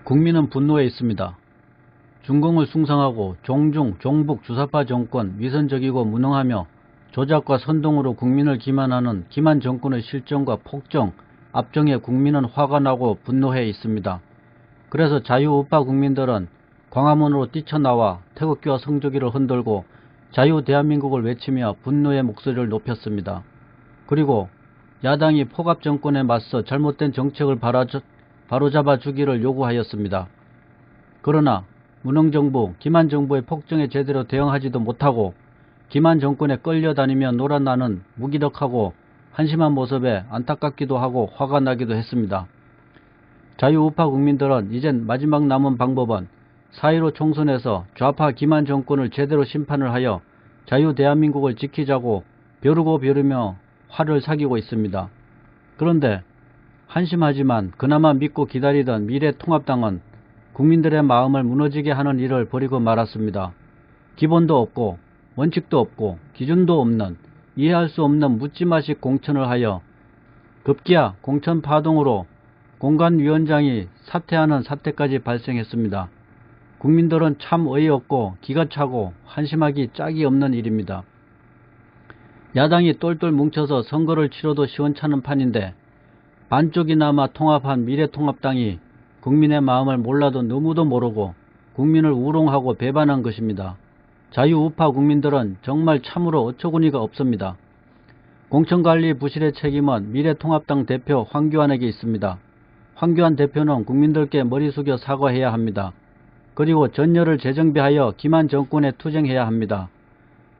국민은 분노해 있습니다. 중공을 숭상하고 종중, 종북 주사파 정권, 위선적이고 무능하며 조작과 선동으로 국민을 기만하는 기만 정권의 실정과 폭정, 압정에 국민은 화가 나고 분노해 있습니다. 그래서 자유우파 국민들은 광화문으로 뛰쳐나와 태극기와 성조기를 흔들고 자유 대한민국을 외치며 분노의 목소리를 높였습니다. 그리고 야당이 폭압 정권에 맞서 잘못된 정책을 바로잡아 주기를 요구하였습니다. 그러나 문흥정부, 기만정부의 폭정에 제대로 대응하지도 못하고 기만 정권에 끌려다니며 놀아나는 무기력하고 한심한 모습에 안타깝기도 하고 화가 나기도 했습니다. 자유우파 국민들은 이젠 마지막 남은 방법은 4.15 총선에서 좌파 기만 정권을 제대로 심판을 하여 자유 대한민국을 지키자고 벼르고 벼르며 화를 사귀고 있습니다. 그런데 한심하지만 그나마 믿고 기다리던 미래통합당은 국민들의 마음을 무너지게 하는 일을 벌이고 말았습니다. 기본도 없고 원칙도 없고 기준도 없는 이해할 수 없는 묻지마식 공천을 하여 급기야 공천 파동으로 공관위원장이 사퇴하는 사태까지 발생했습니다. 국민들은 참 어이없고 기가 차고 한심하기 짝이 없는 일입니다. 야당이 똘똘 뭉쳐서 선거를 치러도 시원찮은 판인데 반쪽이나마 통합한 미래통합당이 국민의 마음을 몰라도 너무도 모르고 국민을 우롱하고 배반한 것입니다. 자유우파 국민들은 정말 참으로 어처구니가 없습니다. 공천관리 부실의 책임은 미래통합당 대표 황교안에게 있습니다. 황교안 대표는 국민들께 머리 숙여 사과해야 합니다. 그리고 전열을 재정비하여 기만 정권에 투쟁해야 합니다.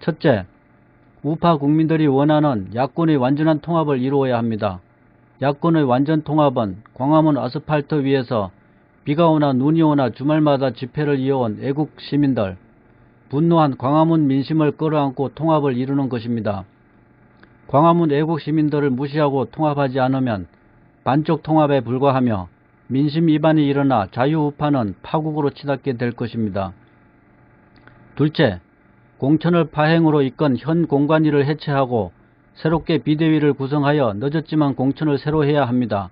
첫째, 우파 국민들이 원하는 야권의 완전한 통합을 이루어야 합니다. 야권의 완전 통합은 광화문 아스팔트 위에서 비가 오나 눈이 오나 주말마다 집회를 이어온 애국 시민들, 분노한 광화문 민심을 끌어안고 통합을 이루는 것입니다. 광화문 애국 시민들을 무시하고 통합하지 않으면 반쪽 통합에 불과하며 민심 위반이 일어나 자유우파는 파국으로 치닫게 될 것입니다. 둘째, 공천을 파행으로 이끈 현 공관위를 해체하고 새롭게 비대위를 구성하여 늦었지만 공천을 새로 해야 합니다.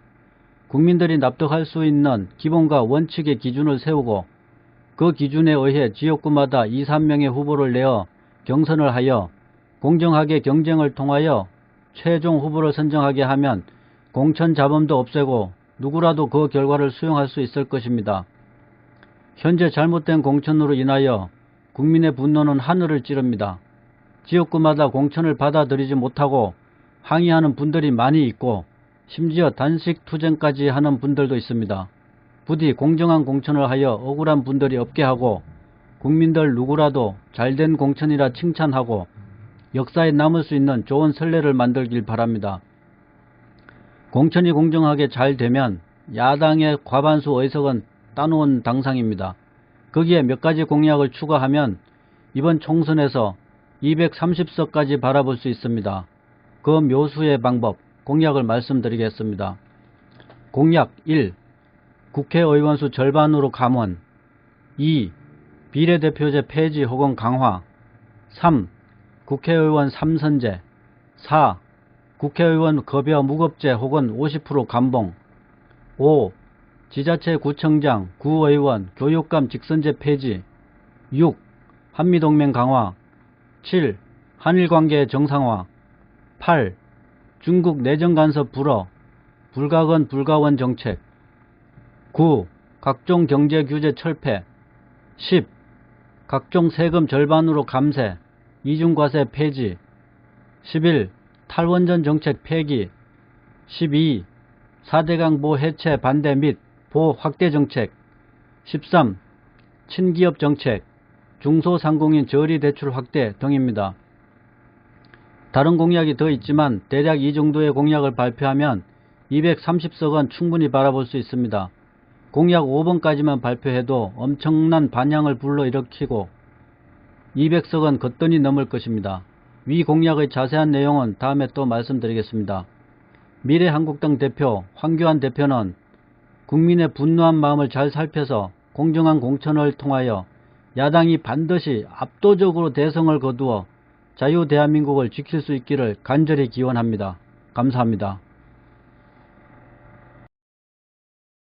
국민들이 납득할 수 있는 기본과 원칙의 기준을 세우고 그 기준에 의해 지역구마다 2, 3명의 후보를 내어 경선을 하여 공정하게 경쟁을 통하여 최종 후보를 선정하게 하면 공천 잡음도 없애고 누구라도 그 결과를 수용할 수 있을 것입니다. 현재 잘못된 공천으로 인하여 국민의 분노는 하늘을 찌릅니다. 지역구마다 공천을 받아들이지 못하고 항의하는 분들이 많이 있고 심지어 단식 투쟁까지 하는 분들도 있습니다. 부디 공정한 공천을 하여 억울한 분들이 없게 하고 국민들 누구라도 잘된 공천이라 칭찬하고 역사에 남을 수 있는 좋은 선례를 만들길 바랍니다. 공천이 공정하게 잘 되면 야당의 과반수 의석은 따놓은 당상입니다. 거기에 몇 가지 공약을 추가하면 이번 총선에서 230석까지 바라볼 수 있습니다. 그 묘수의 방법, 공약을 말씀드리겠습니다. 공약 1. 국회의원 수 절반으로 감원. 2. 비례대표제 폐지 혹은 강화. 3. 국회의원 3선제. 4. 국회의원 급여 무급제 혹은 50% 감봉. 5. 지자체 구청장, 구의원, 교육감 직선제 폐지. 6. 한미동맹 강화. 7. 한일관계 정상화. 8. 중국 내정간섭 불허, 불가근 불가원 정책. 9. 각종 경제규제 철폐. 10. 각종 세금 절반으로 감세, 이중과세 폐지. 11. 탈원전 정책 폐기. 12. 4대강 보 해체 반대 및 보 확대 정책. 13. 친기업 정책, 중소상공인 저리 대출 확대 등입니다. 다른 공약이 더 있지만 대략 이 정도의 공약을 발표하면 230석은 충분히 바라볼 수 있습니다. 공약 5번까지만 발표해도 엄청난 반향을 불러일으키고 200석은 거뜬히 넘을 것입니다. 위 공약의 자세한 내용은 다음에 또 말씀드리겠습니다. 미래한국당 대표 황교안 대표는 국민의 분노한 마음을 잘 살펴서 공정한 공천을 통하여 야당이 반드시 압도적으로 대성을 거두어 자유 대한민국을 지킬 수 있기를 간절히 기원합니다. 감사합니다.